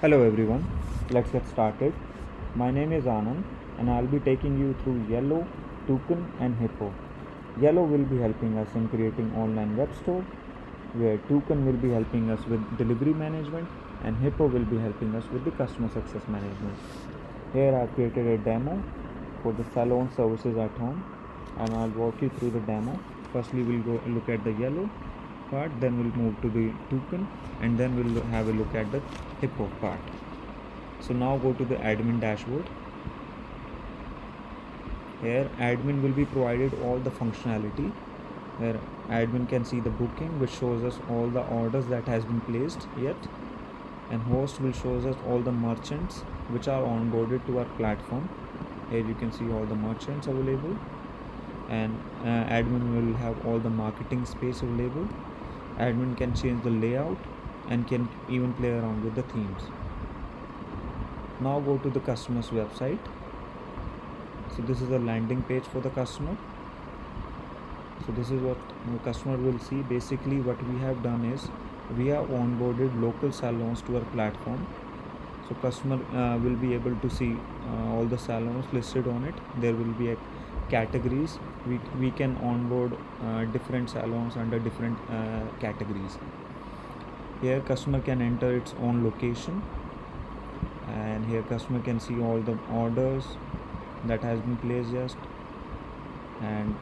Hello everyone, let's get started. My name is Anand and I'll be taking you through Yellow, Toucan and Hippo. Yellow will be helping us in creating online web store, where Toucan will be helping us with delivery management and Hippo will be helping us with the customer success management. Here I've created a demo for the salon services at home and I'll walk you through the demo. Firstly we'll go look at the Yellow part, then we'll move to the Toucan and then we'll have a look at the Hippo part. So now go to the admin dashboard. Here admin will be provided all the functionality where admin can see the booking, which shows us all the orders that has been placed yet, and host will shows us all the merchants which are onboarded to our platform. Here you can see all the merchants available, and admin will have all the marketing space available. Admin can change the layout and can even play around with the themes. Now go to the customer's website. So this is a landing page for the customer. So this is what the customer will see. Basically what we have done is we have onboarded local salons to our platform. So customer will be able to see all the salons listed on it. There will be a categories. We can onboard different salons under different categories. Here customer can enter its own location, and here customer can see all the orders that has been placed just. And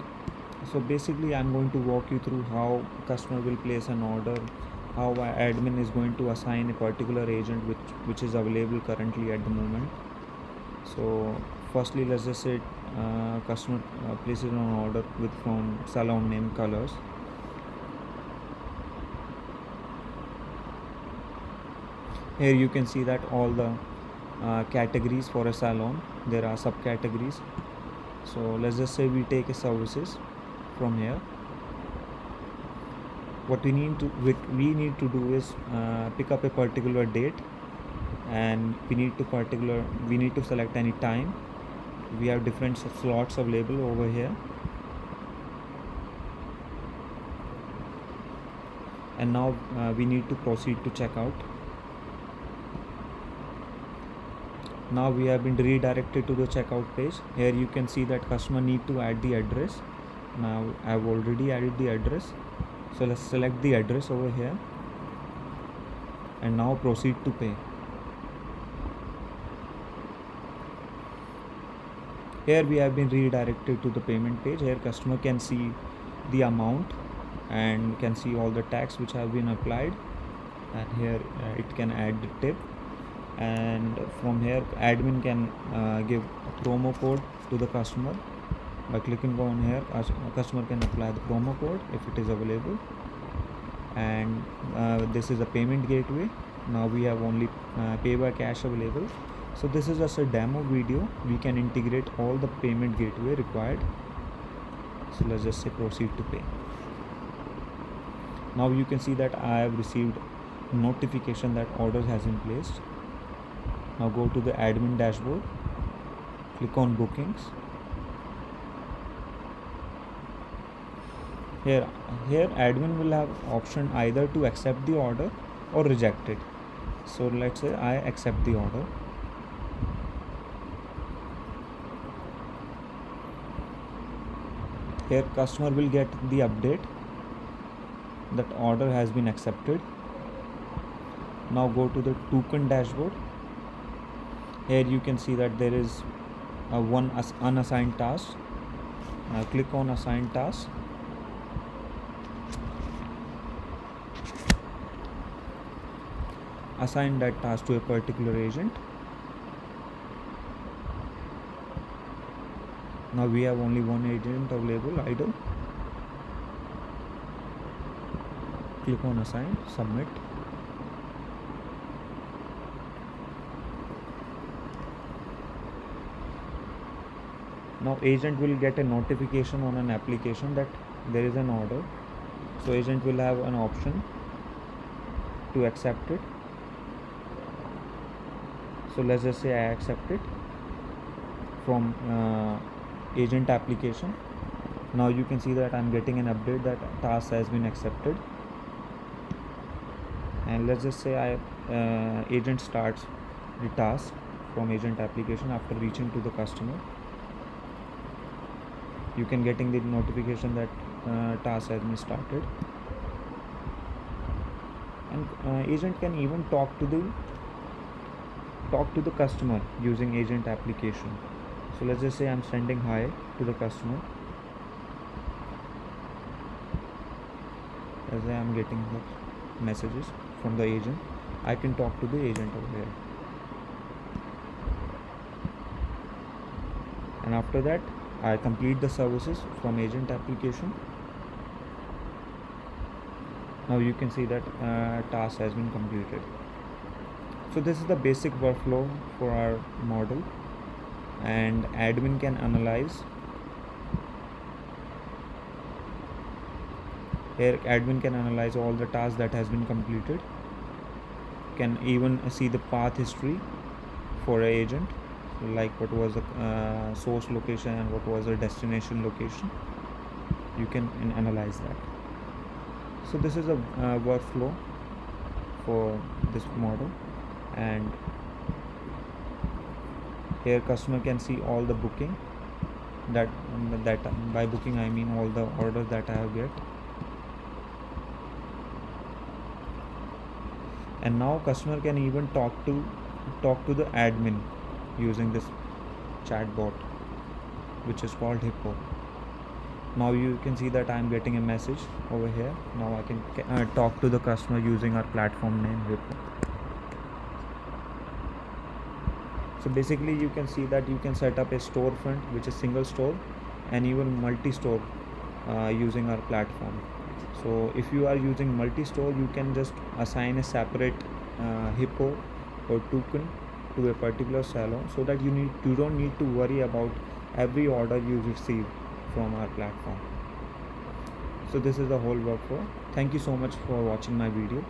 so basically I'm going to walk you through how customer will place an order, how our admin is going to assign a particular agent which is available currently at the moment. So firstly let's just say customer places an order with from salon name colors. Here you can see that all the categories for a salon, there are subcategories. So let's just say we take a services from here. What we need to do is pick up a particular date, and we need to select any time. We have different slots available over here, and now we need to proceed to checkout. Now we have been redirected to the checkout page. Here you can see that customer need to add the address. Now I've already added the address, so let's select the address over here and now proceed to pay. Here we have been redirected to the payment page. Here customer can see the amount and can see all the tax which have been applied, and here it can add the tip, and from here admin can give a promo code to the customer. By clicking on here, customer can apply the promo code if it is available, and this is a payment gateway. Now we have only pay by cash available. So this is just a demo video. We can integrate all the payment gateway required. So let's just say proceed to pay. Now you can see that I have received notification that order has been placed. Now go to the admin dashboard, click on bookings. Here admin will have option either to accept the order or reject it. So let's say I accept the order. Here customer will get the update that order has been accepted. Now go to the Toucan dashboard. Here you can see that there is one unassigned task. Now click on assign task. Assign that task to a particular agent. Now we have only one agent available, idle. Click on assign, submit. Now agent will get a notification on an application that there is an order. So agent will have an option to accept it. So let's just say I accept it from agent application. Now you can see that I'm getting an update that task has been accepted, and let's just say I agent starts the task from agent application after reaching to the customer. You can getting the notification that task has been started, and agent can even talk to the customer using agent application. So let's just say I'm sending hi to the customer. As I am getting the messages from the agent, I can talk to the agent over here. And after that, I complete the services from agent application. Now you can see that task has been completed. So this is the basic workflow for our model, and admin can analyze. Here admin can analyze all the tasks that has been completed, can even see the path history for an agent, like what was the source location and what was the destination location. You can analyze that. So this is a workflow for this model, and here customer can see all the booking that by booking I mean all the orders that I have get. And now customer can even talk to the admin using this chatbot, which is called Hippo. Now you can see that I am getting a message over here. Now I can talk to the customer using our platform name Hippo. So basically you can see that you can set up a storefront, which is single store, and even multi-store using our platform. So if you are using multi-store, you can just assign a separate Hippo or token to a particular salon, so that you don't need to worry about every order you receive from our platform. So this is the whole workflow. Thank you so much for watching my video.